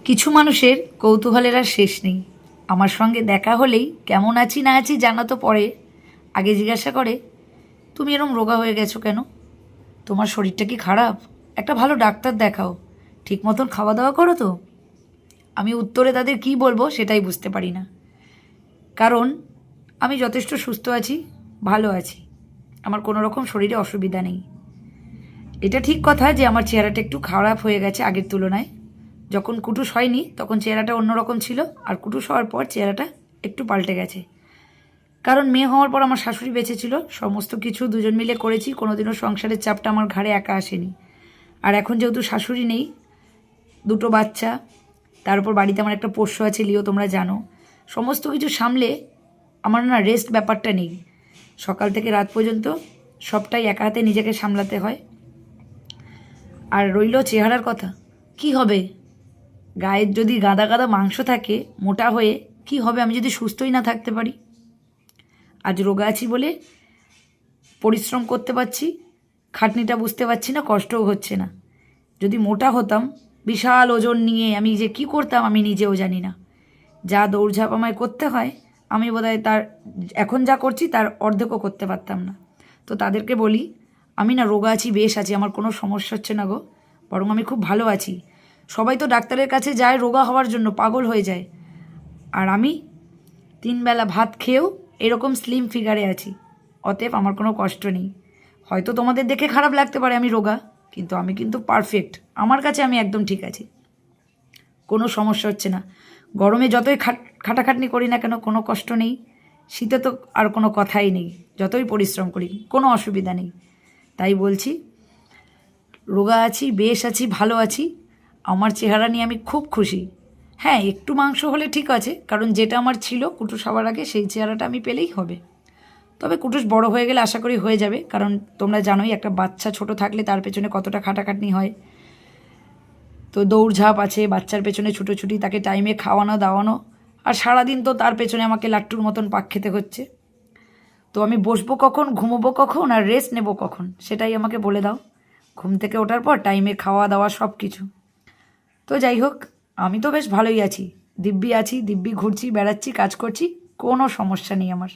কিছু মানুষের কৌতূহলের আর শেষ নেই। আমার সঙ্গে দেখা হলেই কেমন আছি না আছি জানা তো পরে, আগে জিজ্ঞাসা করে তুমি এরম রোগা হয়ে গেছো কেন? তোমার শরীরটা কি খারাপ? একটা ভালো ডাক্তার দেখাও। ঠিক মতন খাওয়া দাওয়া করো তো? আমি উত্তরে তাদের কি বলবো সেটাই বুঝতে পারি না। কারণ আমি যথেষ্ট সুস্থ আছি, ভালো আছি, আমার কোনো রকম শরীরে অসুবিধা নেই। এটা ঠিক কথা যে আমার চেহারাটা একটু খারাপ হয়ে গেছে আগের তুলনায়। যখন কুটুস হয়নি তখন চেহারাটা অন্যরকম ছিল, আর কুটুস হওয়ার পর চেহারাটা একটু পাল্টে গেছে। কারণ মেয়ে হওয়ার পর আমার শাশুড়ি বেঁচে ছিল, সমস্ত কিছু দুজন মিলে করেছি, কোনোদিনও সংসারের চাপটা আমার ঘাড়ে একা আসেনি। আর এখন যেহেতু শাশুড়ি নেই, দুটো বাচ্চা, তার উপর বাড়িতে আমার একটা পোষ্য আছে লিও, তোমরা জানো, সমস্ত কিছু সামলে আমার না রেস্ট ব্যাপারটা নেই। সকাল থেকে রাত পর্যন্ত সবটাই একা হাতে নিজেকে সামলাতে হয়। আর রইল চেহারার কথা, কি হবে? গায়ের যদি গাদা গাদা মাংস থাকে মোটা হয়ে, কি হবে আমি যদি সুস্থই না থাকতে পারি? আজ রোগা আছি বলে পরিশ্রম করতে পারছি, খাটনিটা বুঝতে পারছি না, কষ্টও হচ্ছে না। যদি মোটা হতাম, বিশাল ওজন নিয়ে আমি যে কি করতাম আমি নিজেও জানি না। যা দৌড়ঝাঁপ আমায় করতে হয়, আমি বোধহয় তার এখন যা করছি তার অর্ধেকও করতে পারতাম না। তো তাদেরকে বলি, আমি না রোগা আছি, বেশ আছি, আমার কোনো সমস্যা হচ্ছে না গো, বরং আমি খুব ভালো আছি। সবাই তো ডাক্তারের কাছে যায় রোগা হওয়ার জন্য, পাগল হয়ে যায়। আর আমি 3 বেলা ভাত খেয়েও এরকম স্লিম ফিগারে আছি। অতএব আমার কোনো কষ্ট নেই। হয়তো তোমাদের দেখে খারাপ লাগতে পারে আমি রোগা, কিন্তু আমি কিন্তু পারফেক্ট। আমার কাছে আমি একদম ঠিক আছি, কোনো সমস্যা হচ্ছে না। গরমে যতই খাটাখাটনি করি না কেন কোনো কষ্ট নেই, শীতে তো আর কোনো কথাই নেই, যতই পরিশ্রম করি কোনো অসুবিধা নেই। তাই বলছি, রোগা আছি, বেশ আছি, ভালো আছি, আমার চেহারা নিয়ে আমি খুব খুশি। হ্যাঁ, একটু মাংস হলে ঠিক আছে, কারণ যেটা আমার ছিল কুটুস হওয়ার আগে সেই চেহারাটা আমি পেলেই হবে। তবে কুটুস বড় হয়ে গেলে আশা করি হয়ে যাবে, কারণ তোমরা জানোই একটা বাচ্চা ছোট থাকলে তার পেছনে কতটা খাটাখাটনি হয়। তো দৌড়ঝাঁপ আছে, বাচ্চার পেছনে ছুটোছুটি, তাকে টাইমে খাওয়ানো দাওয়ানো, আর সারাদিন তো তার পেছনে আমাকে লাট্টুর মতন পাক খেতে হচ্ছে। তো আমি বসবো কখন, ঘুমোবো কখন, আর রেস্ট নেবো কখন, সেটাই আমাকে বলে দাও। ঘুম থেকে ওঠার পর টাইমে খাওয়া দাওয়া সব কিছু। তো যাই হোক, আমি তো বেশ ভালোই আছি, দিব্যি আছি, দিব্যি ঘুরছি, বেড়াচ্ছি, কাজ করছি, কোনো সমস্যা নেই আমার।